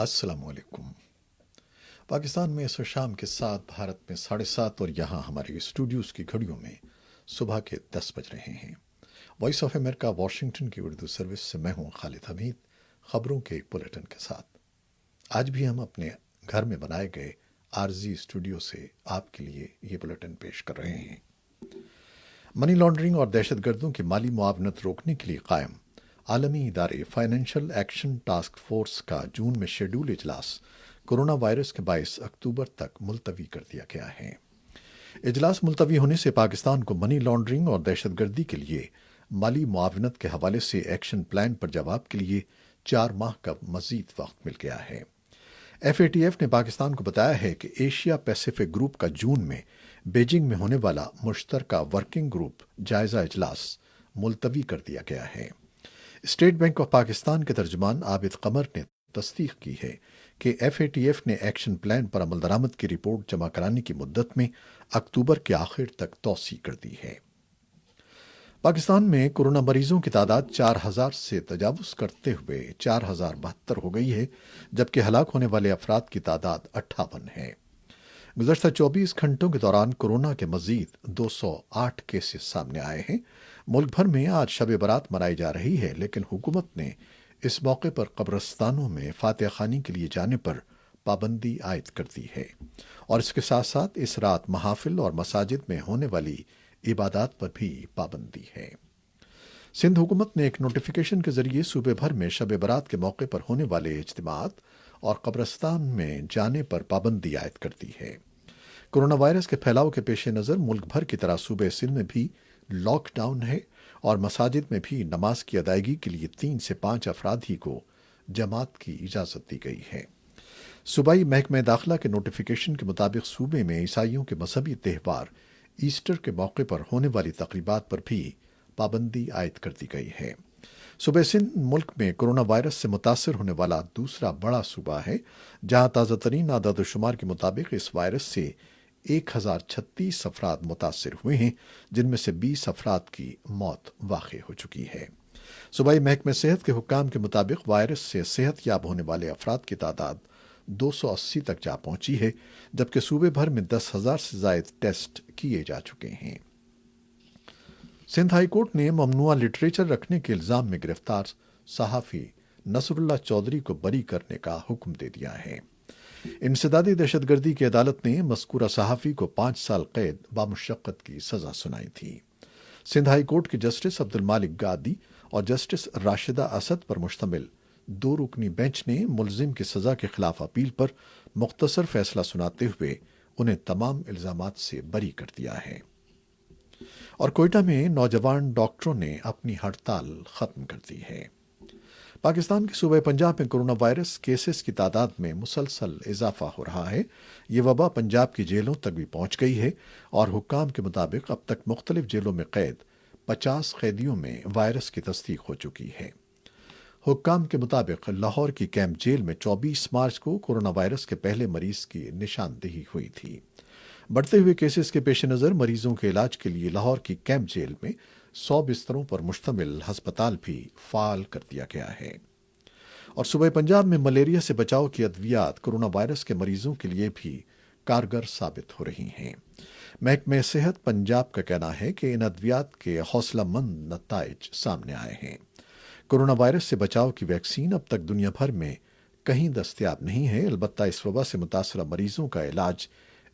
السلام علیکم۔ پاکستان میں اس شام کے 7، بھارت میں 7:30 اور یہاں ہمارے اسٹوڈیوز کی گھڑیوں میں صبح کے 10 بج رہے ہیں۔ وائس آف امریکہ واشنگٹن کی اردو سروس سے میں ہوں خالد حمید، خبروں کے ایک بلیٹن کے ساتھ۔ آج بھی ہم اپنے گھر میں بنائے گئے عارضی اسٹوڈیو سے آپ کے لیے یہ بلیٹن پیش کر رہے ہیں۔ منی لانڈرنگ اور دہشت گردوں کی مالی معاونت روکنے کے لیے قائم عالمی ادارے فائنینشل ایکشن ٹاسک فورس کا جون میں شیڈول اجلاس کورونا وائرس کے باعث اکتوبر تک ملتوی کر دیا گیا ہے۔ اجلاس ملتوی ہونے سے پاکستان کو منی لانڈرنگ اور دہشت گردی کے لیے مالی معاونت کے حوالے سے ایکشن پلان پر جواب کے لیے 4 ماہ کا مزید وقت مل گیا ہے۔ ایف اے ٹی ایف نے پاکستان کو بتایا ہے کہ ایشیا پیسیفک گروپ کا جون میں بیجنگ میں ہونے والا مشترکہ ورکنگ گروپ جائزہ اجلاس ملتوی کر دیا گیا ہے۔ اسٹیٹ بینک آف پاکستان کے ترجمان عابد قمر نے تصدیق کی ہے کہ ایف اے ٹی ایف نے ایکشن پلان پر عمل درآمد کی رپورٹ جمع کرانے کی مدت میں اکتوبر کے آخر تک توسیع کر دی ہے۔ پاکستان میں کورونا مریضوں کی تعداد 4,000 سے تجاوز کرتے ہوئے 4,072 ہو گئی ہے، جبکہ ہلاک ہونے والے افراد کی تعداد 58 ہے۔ گزشتہ 24 گھنٹوں کے دوران کورونا کے مزید 208 کیسز سامنے آئے ہیں۔ ملک بھر میں آج شب برات منائی جا رہی ہے، لیکن حکومت نے اس موقع پر قبرستانوں میں فاتحہ خوانی کے لیے جانے پر پابندی عائد کر دی ہے، اور اس کے ساتھ ساتھ اس رات محافل اور مساجد میں ہونے والی عبادات پر بھی پابندی ہے۔ سندھ حکومت نے ایک نوٹیفیکیشن کے ذریعے صوبے بھر میں شب برات کے موقع پر ہونے والے اجتماعات اور قبرستان میں جانے پر پابندی عائد کر دی ہے۔ کورونا وائرس کے پھیلاؤ کے پیش نظر ملک بھر کی طرح صوبے سندھ میں بھی لاک ڈاؤن ہے، اور مساجد میں بھی نماز کی ادائیگی کے لیے 3 سے 5 افراد ہی کو جماعت کی اجازت دی گئی ہے۔ صوبائی محکمہ داخلہ کے نوٹیفیکیشن کے مطابق صوبے میں عیسائیوں کے مذہبی تہوار ایسٹر کے موقع پر ہونے والی تقریبات پر بھی پابندی عائد کر دی گئی ہے۔ صوبہ سندھ ملک میں کورونا وائرس سے متاثر ہونے والا دوسرا بڑا صوبہ ہے، جہاں تازہ ترین اعداد و شمار کے مطابق اس وائرس سے 1,036 افراد متاثر ہوئے ہیں، جن میں سے 20 افراد کی موت واقع ہو چکی ہے۔ صوبائی محکمہ صحت کے حکام کے مطابق وائرس سے صحت یاب ہونے والے افراد کی تعداد 280 تک جا پہنچی ہے، جبکہ صوبے بھر میں 10,000 سے زائد ٹیسٹ کیے جا چکے ہیں۔ سندھ ہائی کورٹ نے ممنوعہ لٹریچر رکھنے کے الزام میں گرفتار صحافی نصر اللہ چودھری کو بری کرنے کا حکم دے دیا ہے۔ انسدادی دہشت گردی کی عدالت نے مذکورہ صحافی کو 5 سال قید بامشقت کی سزا سنائی تھی۔ سندھ ہائی کورٹ کے جسٹس عبد المالک گادی اور جسٹس راشدہ اسد پر مشتمل 2 رکنی بینچ نے ملزم کی سزا کے خلاف اپیل پر مختصر فیصلہ سناتے ہوئے انہیں تمام الزامات سے بری کر دیا ہے۔ اور کوئٹہ میں نوجوان ڈاکٹروں نے اپنی ہڑتال ختم کر دی ہے۔ پاکستان کے صوبہ پنجاب میں کورونا وائرس کیسز کی تعداد میں مسلسل اضافہ ہو رہا ہے۔ یہ وبا پنجاب کی جیلوں تک بھی پہنچ گئی ہے، اور حکام کے مطابق اب تک مختلف جیلوں میں قید 50 قیدیوں میں وائرس کی تصدیق ہو چکی ہے۔ حکام کے مطابق لاہور کی کیمپ جیل میں 24 مارچ کو کورونا وائرس کے پہلے مریض کی نشاندہی ہوئی تھی۔ بڑھتے ہوئے کیسز کے پیش نظر مریضوں کے علاج کے لیے لاہور کی کیمپ جیل میں 100 بستروں پر مشتمل ہسپتال بھی فعال کر دیا گیا ہے۔ اور صوبہ پنجاب میں ملیریا سے بچاؤ کی ادویات کورونا وائرس کے مریضوں کے لیے بھی کارگر ثابت ہو رہی ہیں۔ محکمہ صحت پنجاب کا کہنا ہے کہ ان ادویات کے حوصلہ مند نتائج سامنے آئے ہیں۔ کورونا وائرس سے بچاؤ کی ویکسین اب تک دنیا بھر میں کہیں دستیاب نہیں ہے، البتہ اس وبا سے متاثرہ مریضوں کا علاج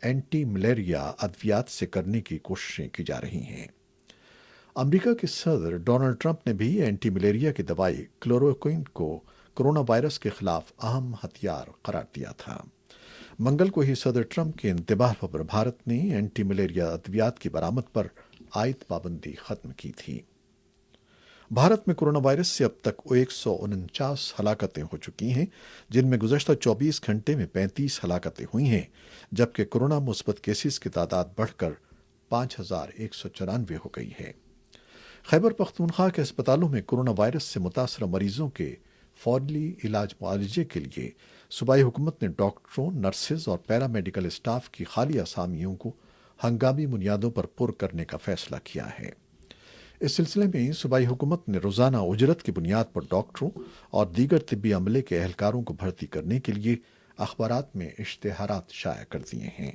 اینٹی ملیریا ادویات سے کرنے کی کوششیں کی جا رہی ہیں۔ امریکہ کے صدر ڈونلڈ ٹرمپ نے بھی اینٹی ملیریا کی دوائی کلوروکوئن کو کورونا وائرس کے خلاف اہم ہتھیار قرار دیا تھا۔ منگل کو ہی صدر ٹرمپ کے انتباہ پر بھارت نے اینٹی ملیریا ادویات کی برآمد پر عائد پابندی ختم کی تھی۔ بھارت میں کورونا وائرس سے اب تک 149 ہلاکتیں ہو چکی ہیں، جن میں گزشتہ 24 گھنٹے میں 35 ہلاکتیں ہوئی ہیں، جبکہ کورونا مثبت کیسز کی تعداد بڑھ کر 5,194 ہو گئی ہے۔ خیبر پختونخوا کے اسپتالوں میں کورونا وائرس سے متاثرہ مریضوں کے فوری علاج معالجے کے لیے صوبائی حکومت نے ڈاکٹروں، نرسز اور پیرا میڈیکل اسٹاف کی خالی اسامیوں کو ہنگامی بنیادوں پر پر کرنے کا فیصلہ کیا ہے۔ इस सिलसिले में सूबाई हुकूमत ने रोज़ाना उजरत की बुनियाद पर डॉक्टरों और दीगर तिब्बी अमले के एहलकारों को भर्ती करने के लिए अखबारात में इश्तिहारात शाया कर दिए हैं।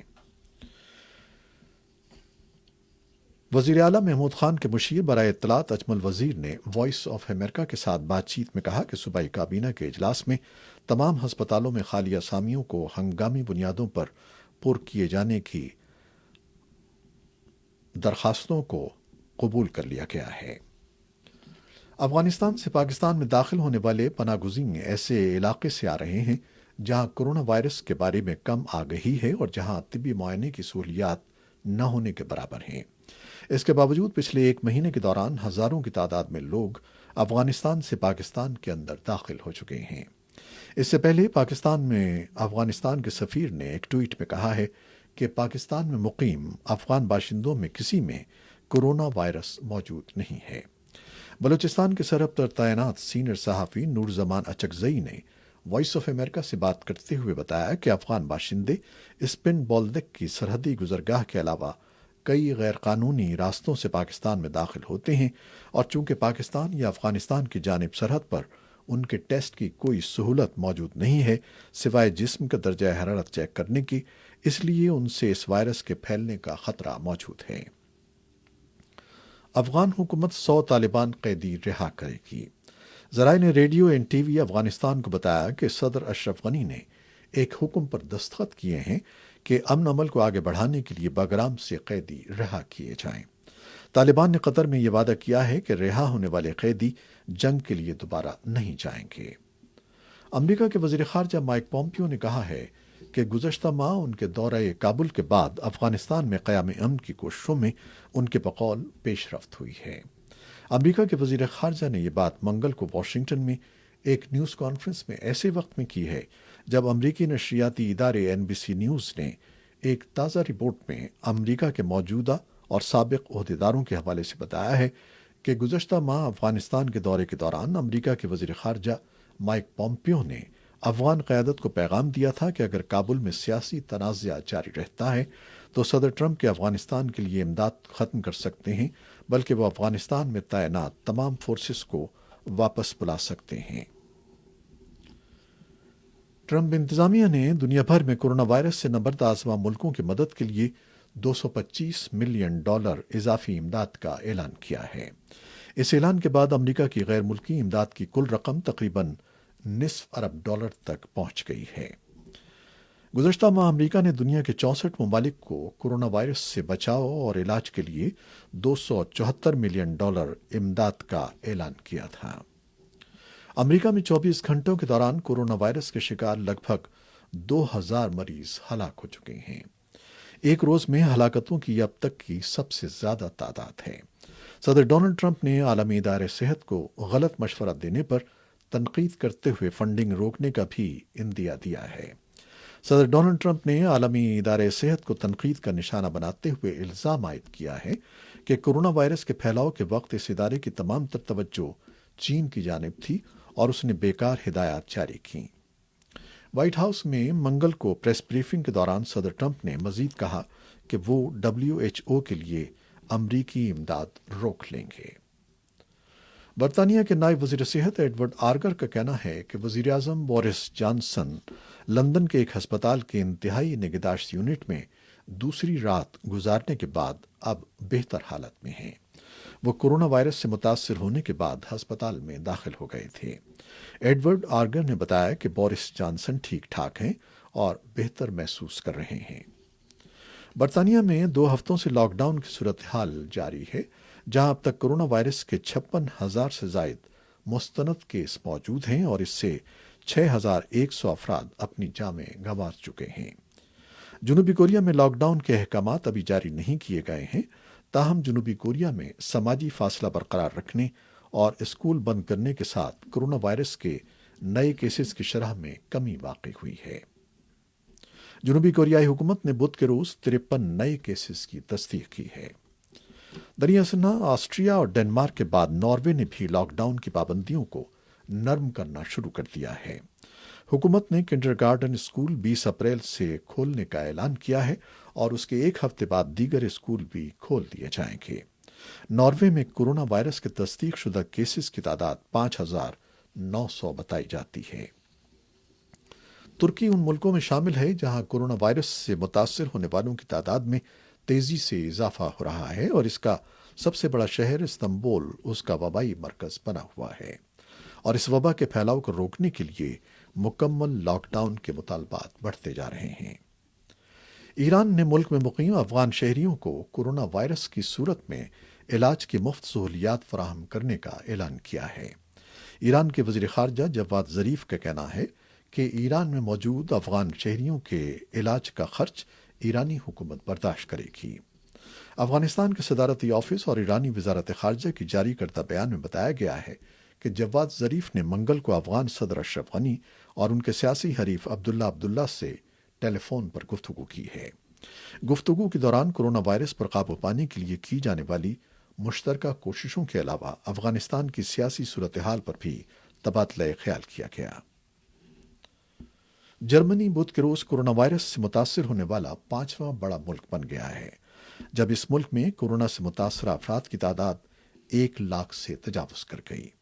वज़ीर आला महमूद खान के मुशीर बराए इत्तलात अजमल वज़ीर ने वॉइस ऑफ अमेरिका के साथ बातचीत में कहा कि सूबाई काबीना के इजलास में तमाम हस्पतालों में खाली असामियों को हंगामी बुनियादों पर पुर किए जाने की दरखास्तों को कबूल कर लिया गया है। अफगानिस्तान से पाकिस्तान में दाखिल होने वाले पनागुज़ीन ऐसे इलाके से आ रहे हैं जहां कोरोना वायरस के बारे में कम आगही है और जहां तिब्बी मुआयने की सहूलियात न होने के बराबर हैं। इसके बावजूद पिछले एक महीने के दौरान हजारों की तादाद में लोग अफगानिस्तान से पाकिस्तान के अंदर दाखिल हो चुके हैं। इससे पहले पाकिस्तान में अफगानिस्तान के सफ़ीर ने एक ट्वीट में कहा है कि पाकिस्तान में मुकीम अफगान बाशिंदों में किसी में कोरोना वायरस मौजूद नहीं है। बलूचिस्तान के सरहद पर तैनात सीनियर सहाफ़ी नूर जमान अचकजई ने वॉइस ऑफ अमेरिका से बात करते हुए बताया कि अफगान बाशिंदे स्पिन बोल्दक की सरहदी गुजरगाह के अलावा कई गैर कानूनी रास्तों से पाकिस्तान में दाखिल होते हैं और चूंकि पाकिस्तान या अफगानिस्तान की जानिब सरहद पर उनके टेस्ट की कोई सहूलत मौजूद नहीं है सिवाय जिस्म का दर्जा हरारत चेक करने की, इसलिए उनसे इस वायरस के फैलने का खतरा मौजूद है। अफगान हुकूमत 100 तालिबान कैदी रिहा करेगी। ज़राए ने रेडियो एंड टीवी अफगानिस्तान को बताया कि सदर अशरफ गनी ने एक हुक्म पर दस्तखत किए हैं कि अमन अमल को आगे बढ़ाने के लिए बगराम से कैदी रिहा किए जाएं। तालिबान ने कतर में यह वादा किया है कि रिहा होने वाले कैदी जंग के लिए दोबारा नहीं जाएंगे। अमरीका के वज़ीर ख़ारजा माइक पॉम्पियो ने कहा है कि गुज़श्ता माह उनके दौरे काबुल के बाद अफगानिस्तान में क़याम अमन की कोशिशों में उनके बकौल पेशरफ्त हुई है। अमरीका के वज़ीर ख़ारजा ने यह बात मंगल को वाशिंगटन में एक न्यूज़ कॉन्फ्रेंस में ऐसे वक्त में की है जब अमरीकी नशरियाती इदारे NBC न्यूज़ ने एक ताज़ा रिपोर्ट में अमरीका के मौजूदा और साबिक ओहदेदारों के हवाले से बताया है कि गुज़श्ता माह अफगानिस्तान के दौरे के दौरान अमरीका के वज़ीर ख़ारजा माइक पॉम्पियो ने अफगान क़यादत को पैगाम दिया था कि अगर काबुल में सियासी तनाज़ा जारी रहता है तो सदर ट्रंप के अफगानिस्तान के लिए इमदाद ख़त्म कर सकते हैं, बल्कि वो अफगानिस्तान में तैनात तमाम फोर्सेस को वापस बुला सकते हैं। ट्रंप इंतज़ामिया ने दुनिया भर में कोरोना वायरस से नबर्द आज़मा मुल्कों की मदद के लिए $225 मिलियन इजाफी इमदाद का ऐलान किया है। इस ऐलान के बाद अमरीका की गैर मुल्की इमदाद की कुल रकम तकरीबन $9 अरब तक पहुंच गई है। गुज़श्ता माह अमरीका ने दुनिया के 64 ममालिक को कोरोना वायरस से बचाव और इलाज के लिए $274 मिलियन इमदाद का ऐलान किया था। अमरीका में 24 घंटों के दौरान कोरोना वायरस के शिकार लगभग 2000 मरीज हलाक हो चुके हैं। एक रोज में हलाकतों की अब तक की सबसे ज्यादा तादाद है। सदर डोनाल्ड ट्रंप ने आलमी इदारे सेहत को गलत मशवरा देने पर तनकीद करते हुए फंडिंग रोकने का भी इंदिया दिया है। सदर डोनाल्ड ट्रंप ने आलमी इदारे सेहत को तनकीद का निशाना बनाते हुए इल्ज़ाम आयद किया है कि कोरोना वायरस के फैलाव के वक्त इस इदारे की तमाम तर तवज्जो चीन की जानिब थी और उसने बेकार हिदायत जारी की। व्हाइट हाउस में मंगल को प्रेस ब्रीफिंग के दौरान सदर ट्रंप ने मजीद कहा कि वो WHO के लिए अमरीकी इमदाद रोक लेंगे। बरतानिया के नायब वज़ीर सेहत एडवर्ड आर्गर का कहना है कि वज़ीर आज़म बोरिस जॉनसन लंदन के एक हस्पताल के इंतहाई निगहदाश्त यूनिट में दूसरी रात गुजारने के बाद अब बेहतर हालत में हैं। वो कोरोना वायरस से मुतासर होने के बाद अस्पताल में दाखिल हो गए थे। एडवर्ड आर्गर ने बताया कि बोरिस जॉनसन ठीक ठाक हैं और बेहतर महसूस कर रहे हैं। बरतानिया में 2 हफ्तों से लॉकडाउन की सूरत हाल जारी है, जहां अब तक कोरोना वायरस के 56,000 से जायद मुस्तनद केस मौजूद हैं और इससे 6,100 अफराद अपनी जानें गंवा चुके हैं। जनूबी कोरिया में लॉकडाउन के अहकामात अभी जारी नहीं किए गए हैं, ताहम जनूबी कोरिया में समाजी फासला बरकरार रखने और स्कूल बंद करने के साथ कोरोना वायरस के नए केसेस की शरह में कमी वाक़ई हुई है। जनूबी कोरियाई हुकूमत ने बुध के रोज 53 नए केसेस की तस्दीक की है। दरियासना ऑस्ट्रिया और डेनमार्क के बाद नॉर्वे ने भी लॉकडाउन की पाबंदियों को नरम करना शुरू कर दिया है। हुकूमत ने किंडरगार्टन स्कूल 20 अप्रैल से खोलने का ऐलान किया है और उसके एक हफ्ते बाद दीगर स्कूल भी खोल दिए जाएंगे। नॉर्वे में कोरोना वायरस के तस्दीक शुदा केसेस की तादाद 5,900 बताई जाती है। तुर्की उन मुल्कों में शामिल है जहां कोरोना वायरस से मुतासर होने वालों की तादाद में तेजी से इजाफा हो रहा है और इसका सबसे बड़ा शहर इस्तंबुल उसका वबाई मरकज बना हुआ है और इस वबा के फैलाव को रोकने के लिए मुकम्मल लॉकडाउन के मुतालबात बढ़ते जा रहे हैं। ईरान ने मुल्क में मुकीम अफगान शहरियों को कोरोना वायरस की सूरत में इलाज की मुफ्त सहूलियात फराहम करने का ऐलान किया है। ईरान के वज़ीर ख़ारजा जवाद ज़रीफ का कहना है कि ईरान में मौजूद अफगान शहरियों के इलाज का खर्च ईरानी हुकूमत बर्दाश्त करेगी। अफगानिस्तान के सदारती ऑफिस और ईरानी वजारत ख़ारजा की जारी करदा बयान में बताया गया है कि जवाद ज़रीफ ने मंगल को अफगान सदर अशरफ गनी और उनके सियासी हरीफ अब्दुल्ला से टेलीफोन पर गुफ्तगू की है। गुफ्तगू के दौरान कोरोना वायरस पर काबू पाने के लिए की जाने वाली मुश्तरका कोशिशों के अलावा अफगानिस्तान की सियासी सूरत हाल पर भी तबादला ख्याल किया गया। जर्मनी बुध के रोज कोरोना वायरस से मुतासर होने वाला 5वां बड़ा मुल्क बन गया है, जब इस मुल्क में कोरोना से मुतासर अफराद की तादाद 1 लाख से तजावुज कर गई।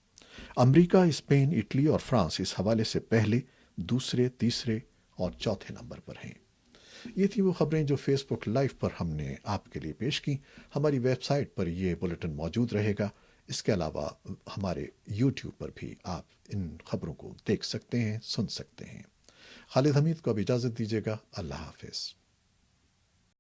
अमरीका, स्पेन, इटली और फ्रांस इस हवाले से पहले, दूसरे, तीसरे और चौथे नंबर पर हैं। ये थी वो खबरें जो फेसबुक लाइव पर हमने आपके लिए पेश की। हमारी वेबसाइट पर ये बुलेटिन मौजूद रहेगा। इसके अलावा हमारे यूट्यूब पर भी आप इन खबरों को देख सकते हैं, सुन सकते हैं। खालिद हमीद को अब इजाज़त दीजिएगा। अल्लाह हाफिज़।